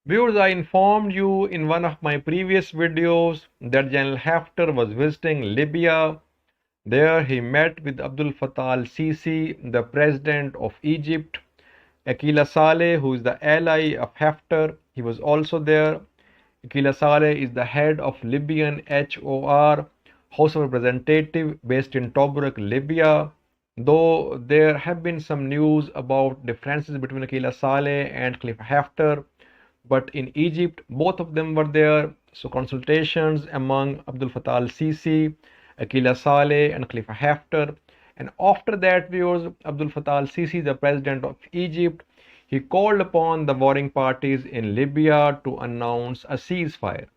Viewers, I informed you in one of my previous videos that General Haftar was visiting Libya. There he met with Abdul Fattah el-Sisi, the president of Egypt. Aguila Saleh, who is the ally of Haftar, he was also there. Aguila Saleh is the head of Libyan HoR, House of Representative, based in Tobruk, Libya. Though there have been some news about differences between Aguila Saleh and Khalifa Haftar, but in Egypt, both of them were there. So consultations among Abdul Fattah el-Sisi, Aguila Saleh and Khalifa Haftar. And after that, viewers, Abdul Fattah el-Sisi, the president of Egypt, he called upon the warring parties in Libya to announce a ceasefire.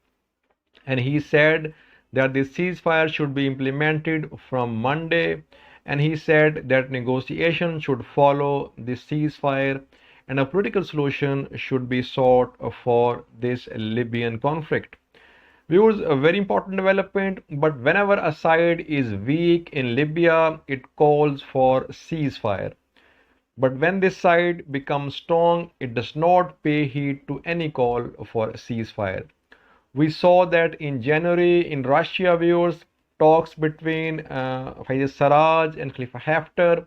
And he said that the ceasefire should be implemented from Monday. And he said that negotiations should follow the ceasefire and a political solution should be sought for this Libyan conflict. Viewers, a very important development, but whenever a side is weak in Libya, it calls for ceasefire. But when this side becomes strong, it does not pay heed to any call for ceasefire. We saw that in January in Russia, viewers, talks between Fayez Sarraj and Khalifa Haftar.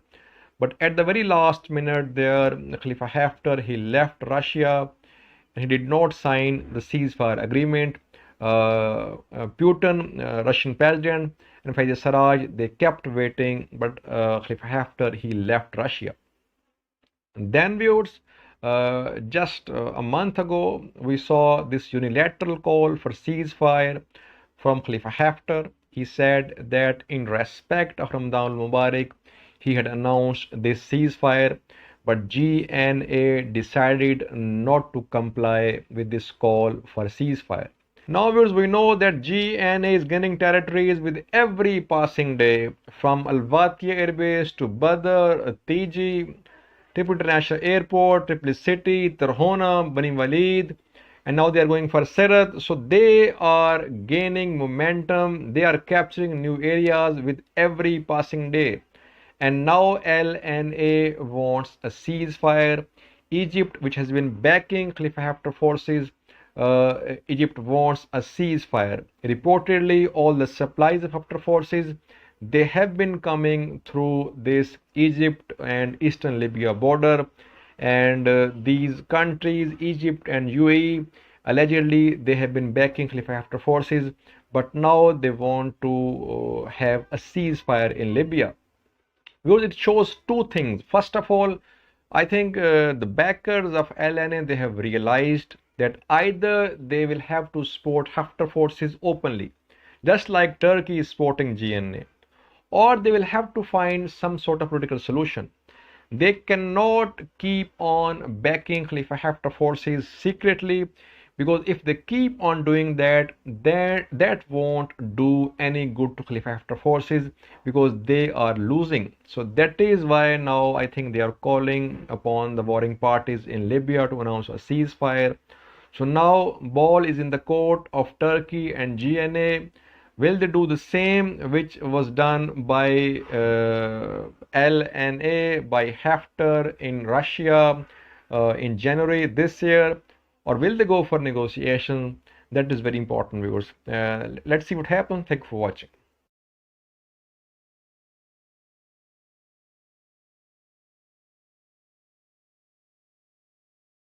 But at the very last minute there, Khalifa Haftar, he left Russia and he did not sign the ceasefire agreement. Putin, Russian president, and Fayez Sarraj, they kept waiting, but Khalifa Haftar, he left Russia. And then, viewers, just a month ago, we saw this unilateral call for ceasefire from Khalifa Haftar. He said that in respect of Ramadan al-Mubarak, he had announced this ceasefire, but GNA decided not to comply with this call for ceasefire. Now, viewers, we know that GNA is gaining territories with every passing day, from Al-Watiya Air Base to Badr, Tiji, Tripoli International Airport, Tripoli City, Tarhona, Bani Walid, and now they are going for Sirat. So they are gaining momentum, they are capturing new areas with every passing day. And now LNA wants a ceasefire. Egypt, which has been backing Khalifa Haftar forces, Egypt wants a ceasefire. Reportedly, all the supplies of Haftar forces, they have been coming through this Egypt and Eastern Libya border. And these countries, Egypt and UAE, allegedly they have been backing Khalifa Haftar forces. But now they want to have a ceasefire in Libya. Because it shows two things. First of all, I think the backers of LNA, they have realized that either they will have to support Haftar forces openly, just like Turkey is supporting GNA, or they will have to find some sort of political solution. They cannot keep on backing Khalifa Haftar forces secretly, because if they keep on doing that, that won't do any good to Khalifa Haftar forces, because they are losing. So that is why now I think they are calling upon the warring parties in Libya to announce a ceasefire. So now ball is in the court of Turkey and GNA. Will they do the same which was done by LNA, by Haftar in Russia in January this year? Or will they go for negotiation? That is very important, viewers. Let's see what happens. Thank you for watching.